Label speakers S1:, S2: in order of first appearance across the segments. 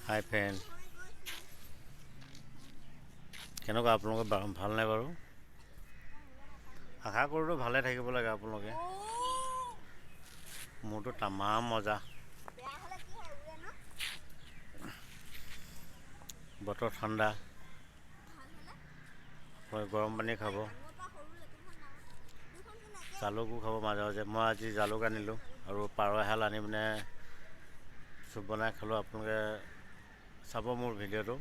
S1: হাই friend, কেনেকুৱা আপোনালোকে ভালনে বাৰু? আশা কৰোঁতো ভালে থাকিব লাগে আপোনালোকে। মোৰতো তামাম মজা। বতৰ ঠাণ্ডা, গৰম পানী খাব, জালুকো খাব মাজে মাজে। মই আজি জালুক আনিলোঁ আৰু পাৰ এহাল আনি পিনে চুপ বনাই খালোঁ। আপোনালোকে চাব মোৰ ভিডিঅ'টো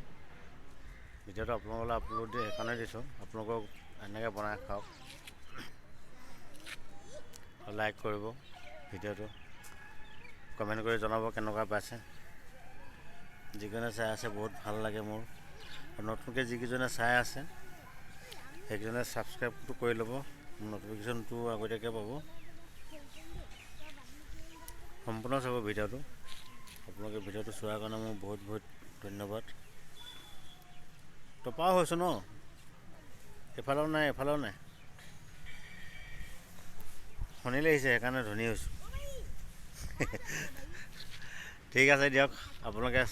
S1: আপোনালোকলৈ আপলোড দি সেইকাৰণে দিছোঁ। আপোনালোকক এনেকৈ বনাই খাওক, লাইক কৰিব ভিডিঅ'টো, কমেণ্ট কৰি জনাব কেনেকুৱা পাইছে। যিকেইজনে চাই আছে বহুত ভাল লাগে মোৰ, আৰু নতুনকৈ যিকেইজনে চাই আছে সেইকেইজনে ছাবস্ক্ৰাইবটো কৰি ল'ব, নটিফিকেশ্যনটো আগতীয়াকৈ পাব। সম্পূৰ্ণ চাব ভিডিঅ'টো। আপোনালোকে ভিডিঅ'টো চোৱাৰ কাৰণে মোৰ বহুত বহুত ধন্যবাদ। টপাও হৈছোঁ ন, এফালেও নাই এফালেও নাই, শুনি লাগিছে সেইকাৰণে ধনী হৈছোঁ। ঠিক আছে দিয়ক, আপোনালোকে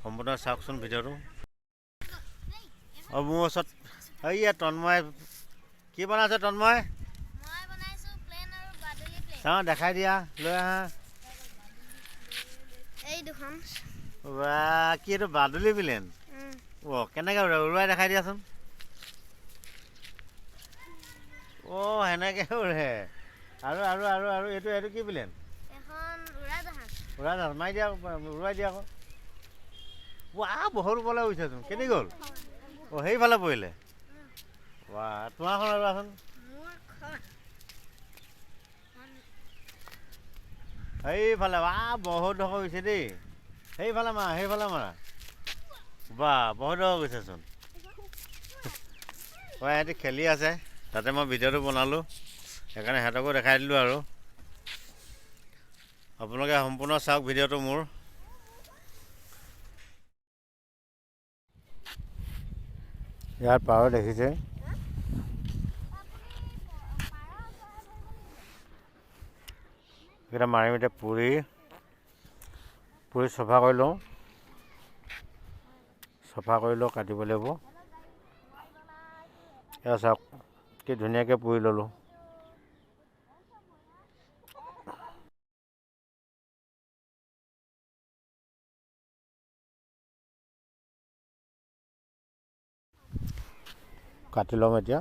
S1: সম্পূৰ্ণ চাওকচোন ভিডিঅ'টো। মোৰ ওচৰত এইয়া তন্ময়, কি বনাইছে তন্ময়? চাওঁ দেখাই দিয়া, লৈ আহা। কি এইটো বাদুলি প্লেন? কেনেকৈ উৰুৱাই দেখাই দিয়াচোন। সেনেকৈ উৰে। আৰু আৰু আৰু আৰু এইটো কি প্লেন? উৰাজাহাজ মাৰি দিয়া, উৰুৱাই দিয়া আকৌ। বহুত ওপৰলৈ উৰিছেচোন, কেনি গ'ল? সেইফালে পৰিলে। তোমাৰখন উৰুৱাচোন। সেইফালে বহুত ডখৰ উৰিছে দেই। সেইফালে মাৰা। বহুত ডখৰ গৈছেচোন। সিহঁতি খেলি আছে, তাতে মই ভিডিঅ'টো বনালোঁ, সেইকাৰণে সিহঁতকো দেখাই দিলোঁ। আৰু আপোনালোকে সম্পূৰ্ণ চাওক ভিডিঅ'টো মোৰ। ইয়াত পাৰ দেখিছে, এইকেইটা মাৰি এতিয়া পুৰি চফা কৰি লওঁ, কাটিব লাগিব। এয়া চাওক কি ধুনীয়াকৈ পুৰি ল'লোঁ। কাটি ল'ম এতিয়া।